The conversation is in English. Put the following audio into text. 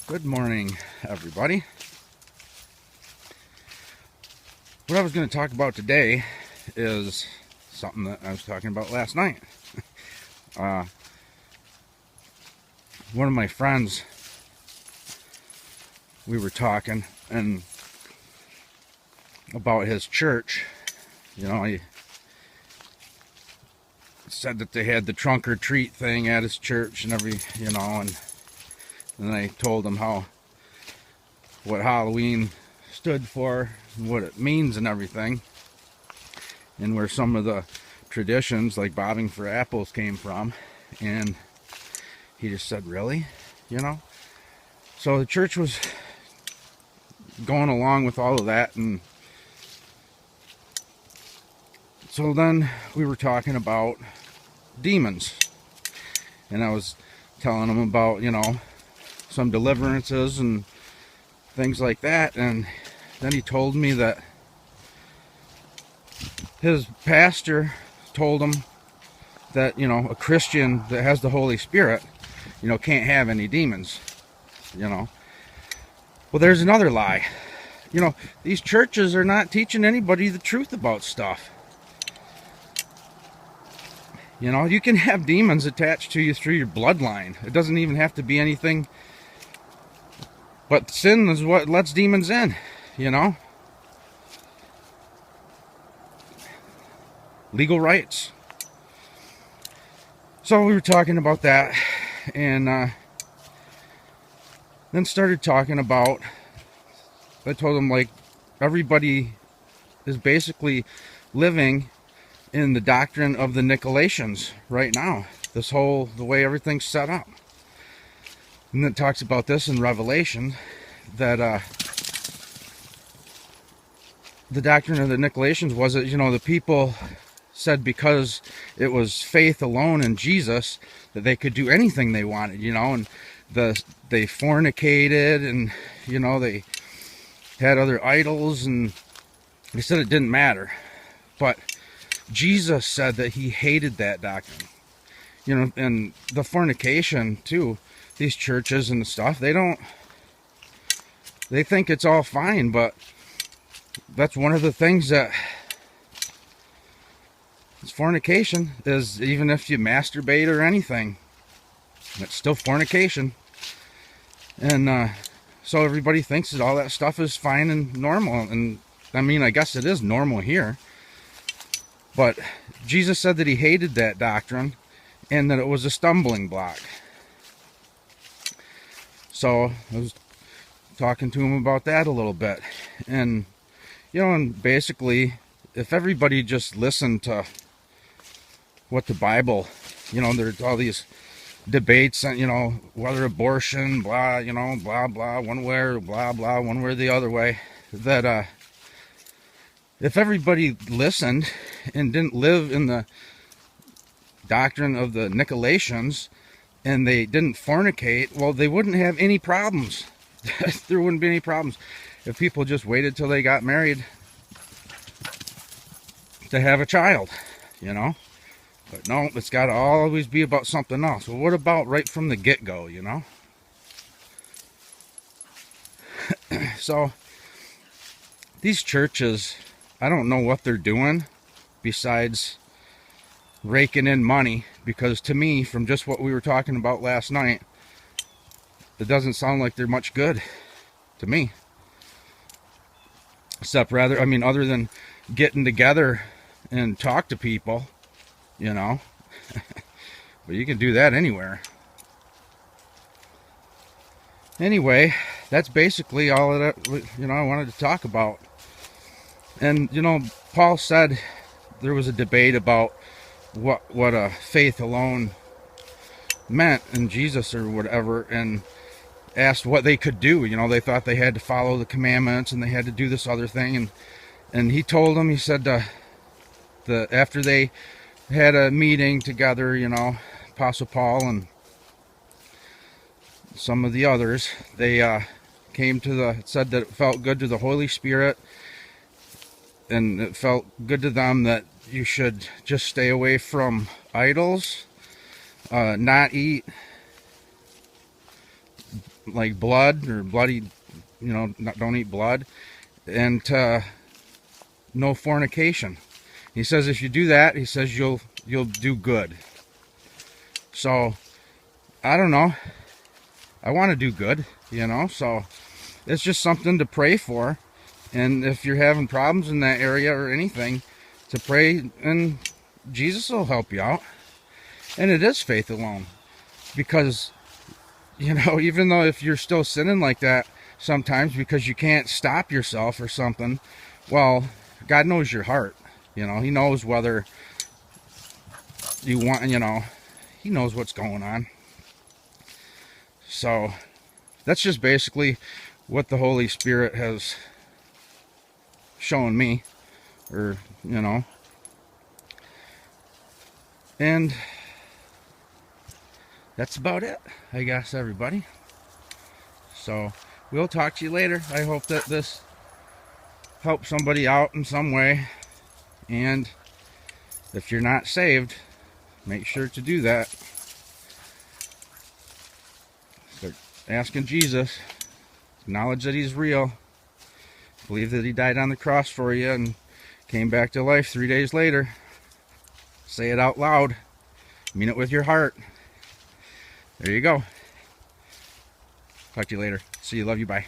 Good morning, everybody. What I was going to talk about today is something that I was talking about last night. One of my friends, we were talking and about his church. You know, he said that they had the trunk or treat thing at his church and and I told him what Halloween stood for and what it means and everything, and where some of the traditions like bobbing for apples came from. And he just said, really? So the church was going along with all of that, and so then we were talking about demons, and I was telling him about some deliverances and things like that. And then he told me that his pastor told him that a Christian that has the Holy Spirit can't have any demons. Well, there's another lie. These churches are not teaching anybody the truth about stuff. You can have demons attached to you through your bloodline. It doesn't even have to be anything, but sin is what lets demons in. Legal rights. So we were talking about that, and then started talking about, I told him, like, everybody is basically living in the doctrine of the Nicolaitans right now. The way everything's set up. And it talks about this in Revelation, that the doctrine of the Nicolaitans was that, the people said because it was faith alone in Jesus that they could do anything they wanted, and they fornicated, and they had other idols, and they said it didn't matter. But Jesus said that he hated that doctrine. And the fornication too, these churches and stuff, they think it's all fine, but that's one of the things that is fornication, is even if you masturbate or anything, it's still fornication. And so everybody thinks that all that stuff is fine and normal, and I mean, I guess it is normal here, but Jesus said that he hated that doctrine and that it was a stumbling block. So I was talking to him about that a little bit, and and basically, if everybody just listened to what the Bible, there's all these debates on, whether abortion, blah, blah, blah, one way or blah, blah, one way or the other way, that if everybody listened and didn't live in the doctrine of the Nicolaitans, and they didn't fornicate, well, they wouldn't have any problems. There wouldn't be any problems if people just waited till they got married to have a child, But no, it's got to always be about something else. Well, what about right from the get-go, So, these churches, I don't know what they're doing besides raking in money, because to me, from just what we were talking about last night, it doesn't sound like they're much good to me. Except other than getting together and talk to people, but you can do that anywhere. Anyway, that's basically all that I wanted to talk about. And Paul said there was a debate about what a faith alone meant in Jesus or whatever, and asked what they could do. They thought they had to follow the commandments and they had to do this other thing, and he told them, he said, after they had a meeting together, Apostle Paul and some of the others, they said that it felt good to the Holy Spirit, and it felt good to them that you should just stay away from idols, not eat like blood or bloody, don't eat blood, and no fornication. He says if you do that, he says you'll do good. So I don't know. I want to do good, so it's just something to pray for. And if you're having problems in that area or anything, to pray, and Jesus will help you out. And it is faith alone. Because, even though if you're still sinning like that sometimes because you can't stop yourself or something, well, God knows your heart. He knows whether you want, he knows what's going on. So that's just basically what the Holy Spirit has shown me, or, and that's about it, I guess, everybody. So we'll talk to you later. I hope that this helps somebody out in some way. And if you're not saved, make sure to do that. Start asking Jesus. Acknowledge that he's real. Believe that he died on the cross for you and came back to life 3 days later. Say it out loud. Mean it with your heart. There you go. Talk to you later. See you. Love you. Bye.